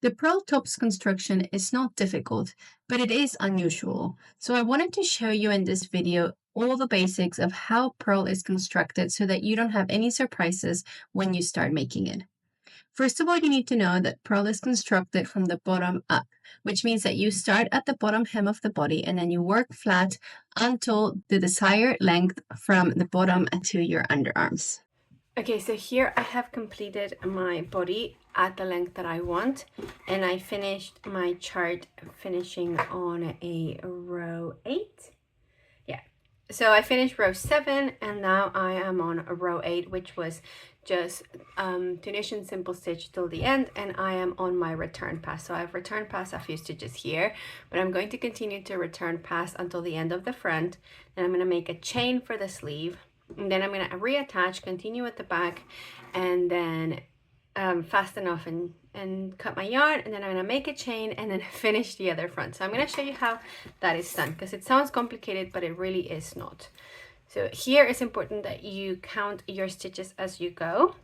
The pearl tops construction is not difficult, but it is unusual. So I wanted to show you in this video all the basics of how pearl is constructed so that you don't have any surprises when you start making it. First of all, you need to know that pearl is constructed from the bottom up, which means that you start at the bottom hem of the body and then you work flat until the desired length from the bottom to your underarms. Okay, so here I have completed my body at the length that I want, and I finished my chart finishing on a row 8. Yeah, so I finished row 7 and now I am on a row 8, which was just Tunisian simple stitch till the end, and I am on my return pass. So I've return pass a few stitches here, but I'm going to continue to return pass until the end of the front. Then I'm going to make a chain for the sleeve, and then I'm going to reattach, continue at the back, and then fasten off and cut my yarn, and then I'm going to make a chain and then finish the other front. So I'm going to show you how that is done, because it sounds complicated, but it really is not. So here it's important that you count your stitches as you go.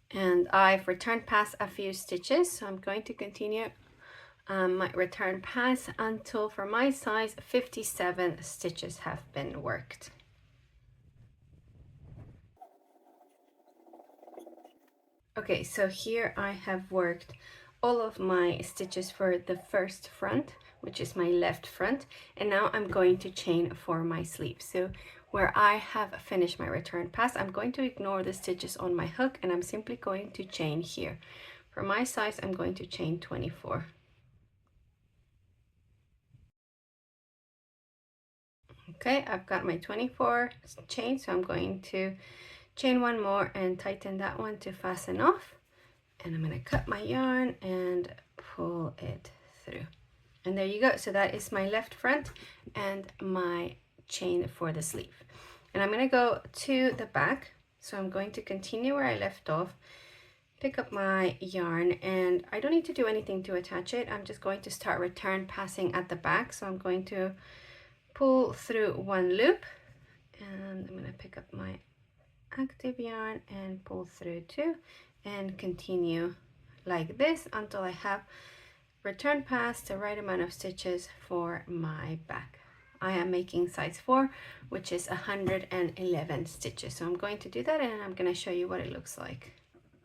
And I've returned past a few stitches, so I'm going to continue my return pass until, for my size, 57 stitches have been worked. Okay, so here I have worked all of my stitches for the first front, which is my left front, and now I'm going to chain for my sleeve. So where I have finished my return pass, I'm going to ignore the stitches on my hook and I'm simply going to chain here. For my size, I'm going to chain 24. Okay, I've got my 24 chain, so I'm going to chain one more and tighten that one to fasten off. And I'm going to cut my yarn and pull it through. And there you go. So that is my left front and my chain for the sleeve. And I'm going to go to the back. So I'm going to continue where I left off, pick up my yarn, and I don't need to do anything to attach it. I'm just going to start return passing at the back. So I'm going to pull through one loop, and I'm going to pick up my active yarn and pull through two, and continue like this until I have return pass the right amount of stitches for my back. I am making size 4, which is 111 stitches. So I'm going to do that and I'm going to show you what it looks like.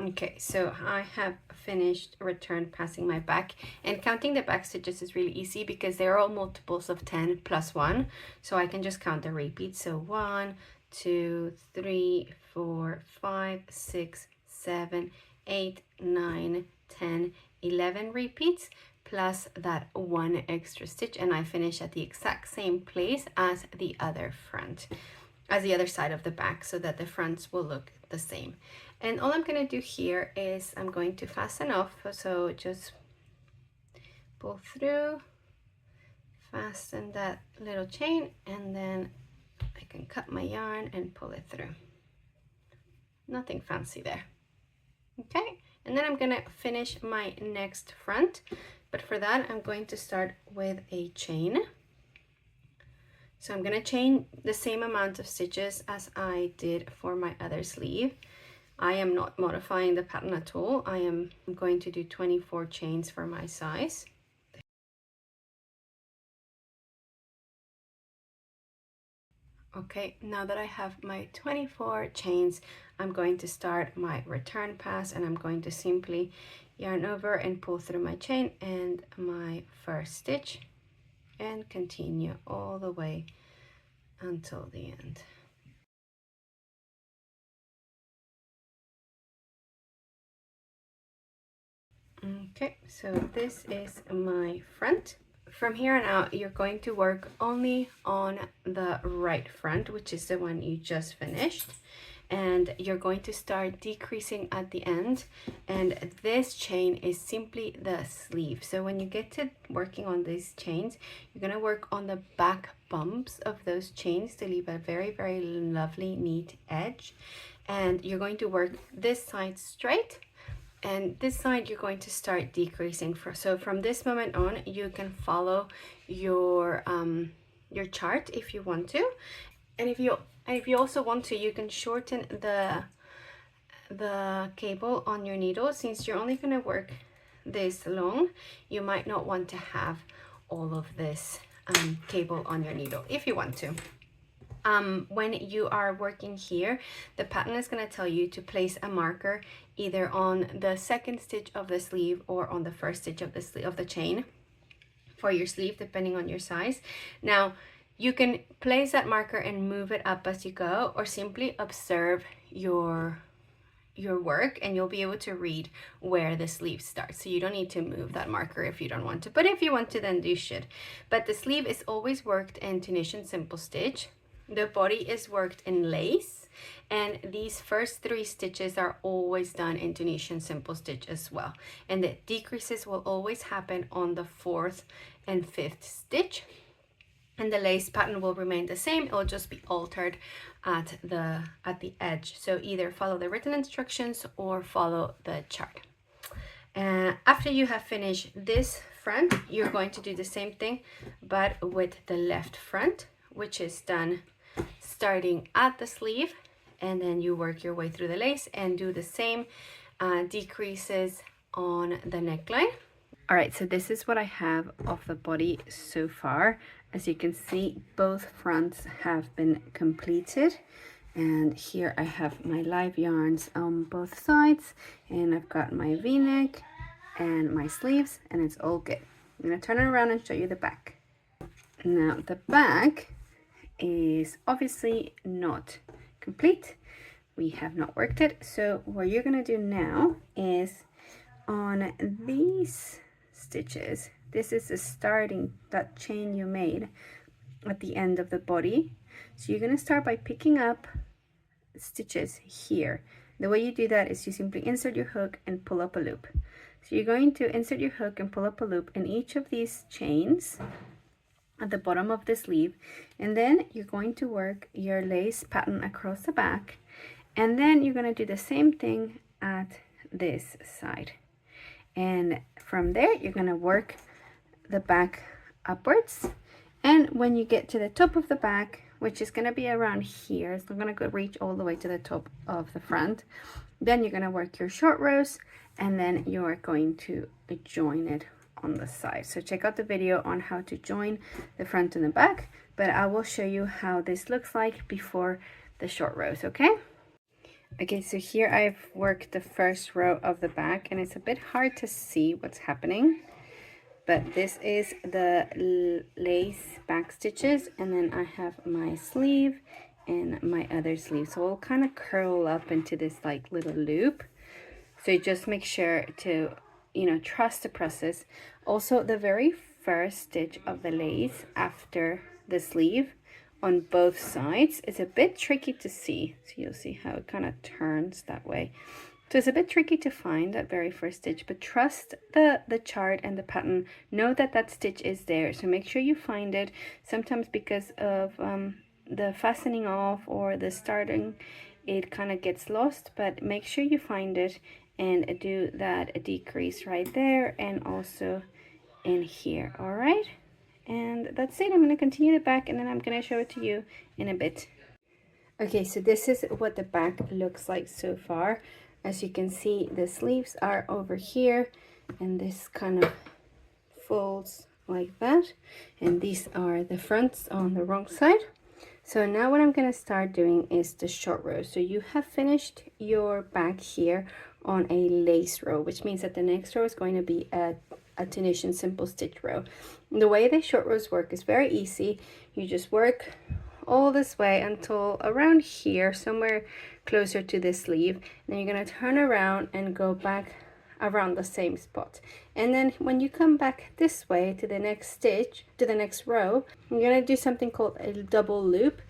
Okay, so I have finished return passing my back, and counting the back stitches is really easy because they're all multiples of 10 plus 1. So I can just count the repeats. So 1, 2, 3, 4, 5, 6, 7, 8, 9, 10, 11 repeats plus that one extra stitch, and I finish at the exact same place as the other front, as the other side of the back, so that the fronts will look the same. And all I'm going to do here is I'm going to fasten off, so just pull through, fasten that little chain, and then I can cut my yarn and pull it through. Nothing fancy there. Okay, and then I'm gonna finish my next front, but for that I'm going to start with a chain. So I'm gonna chain the same amount of stitches as I did for my other sleeve. I am not modifying the pattern at all. I am going to do 24 chains for my size. Okay, now that I have my 24 chains, I'm going to start my return pass, and I'm going to simply yarn over and pull through my chain and my first stitch and continue all the way until the end. Okay, so this is my front. From here on out, you're going to work only on the right front, which is the one you just finished, and you're going to start decreasing at the end, and this chain is simply the sleeve. So when you get to working on these chains, you're going to work on the back bumps of those chains to leave a very, very lovely, neat edge, and you're going to work this side straight, and this side you're going to start decreasing. So from this moment on, you can follow your chart if you want to, and if you also want to, you can shorten the cable on your needle, since you're only going to work this long, you might not want to have all of this cable on your needle if you want to. When you are working here, the pattern is going to tell you to place a marker either on the second stitch of the sleeve or on the first stitch of the sleeve of the chain for your sleeve, depending on your size. Now, you can place that marker and move it up as you go, or simply observe your work and you'll be able to read where the sleeve starts. So you don't need to move that marker if you don't want to, but if you want to, then you should. But the sleeve is always worked in Tunisian simple stitch. The body is worked in lace, and these first 3 stitches are always done in Tunisian simple stitch as well. And the decreases will always happen on the 4th and 5th stitch. And the lace pattern will remain the same. It will just be altered at the edge. So either follow the written instructions or follow the chart. After you have finished this front, you're going to do the same thing, but with the left front, which is done starting at the sleeve, and then you work your way through the lace and do the same decreases on the neckline. All right, so this is what I have of the body so far. As you can see, both fronts have been completed, and here I have my live yarns on both sides, and I've got my v-neck and my sleeves, and it's all good. I'm gonna turn it around and show you the back. Now the back is obviously not complete. We have not worked it. So what you're gonna do now is on these stitches, this is the starting, that chain you made at the end of the body. So you're gonna start by picking up stitches here. The way you do that is you simply insert your hook and pull up a loop. So you're going to insert your hook and pull up a loop in each of these chains at the bottom of the sleeve, and then you're going to work your lace pattern across the back, and then you're going to do the same thing at this side, and from there you're going to work the back upwards, and when you get to the top of the back, which is going to be around here, it's going to reach all the way to the top of the front, then you're going to work your short rows, and then you are going to join it on the side. So check out the video on how to join the front and the back, but I will show you how this looks like before the short rows. Okay, so here I've worked the first row of the back, and it's a bit hard to see what's happening, but this is the lace back stitches, and then I have my sleeve and my other sleeve, so it'll kind of curl up into this like little loop. So just make sure to, you know, trust the process. Also, the very first stitch of the lace after the sleeve on both sides is a bit tricky to see. So you'll see how it kind of turns that way. So it's a bit tricky to find that very first stitch, but trust the chart and the pattern. Know that that stitch is there. So make sure you find it. Sometimes because of the fastening off or the starting, it kind of gets lost, but make sure you find it and do that decrease right there, and also in here. All right, and that's it. I'm going to continue the back, and then I'm going to show it to you in a bit. Okay, so this is what the back looks like so far. As you can see, the sleeves are over here, and this kind of folds like that, and these are the fronts on the wrong side. So now what I'm going to start doing is the short row. So you have finished your back here on a lace row, which means that the next row is going to be a Tunisian simple stitch row. The way the short rows work is very easy. You just work all this way until around here, somewhere closer to the sleeve. Then you're going to turn around and go back around the same spot, and then when you come back this way to the next stitch, to the next row, you're going to do something called a double loop,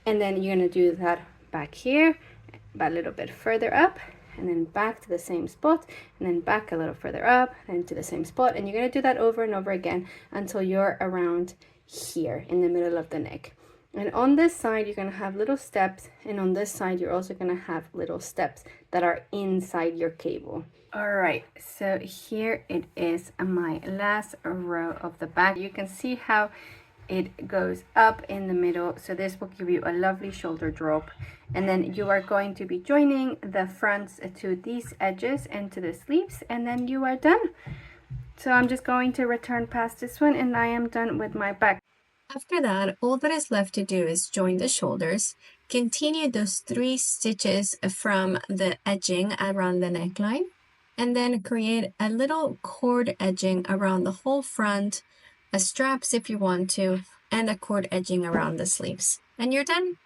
and then you're going to do that back here, but a little bit further up, and then back to the same spot, and then back a little further up and to the same spot, and you're going to do that over and over again until you're around here in the middle of the neck. And on this side you're going to have little steps, and on this side you're also going to have little steps that are inside your cable. All right, so here it is, my last row of the back. You can see how it goes up in the middle, so this will give you a lovely shoulder drop. And then you are going to be joining the fronts to these edges and to the sleeves, and then you are done. So I'm just going to return past this one, and I am done with my back. After that, all that is left to do is join the shoulders, continue those 3 stitches from the edging around the neckline, and then create a little cord edging around the whole front, a straps if you want to, and a cord edging around the sleeves. And you're done.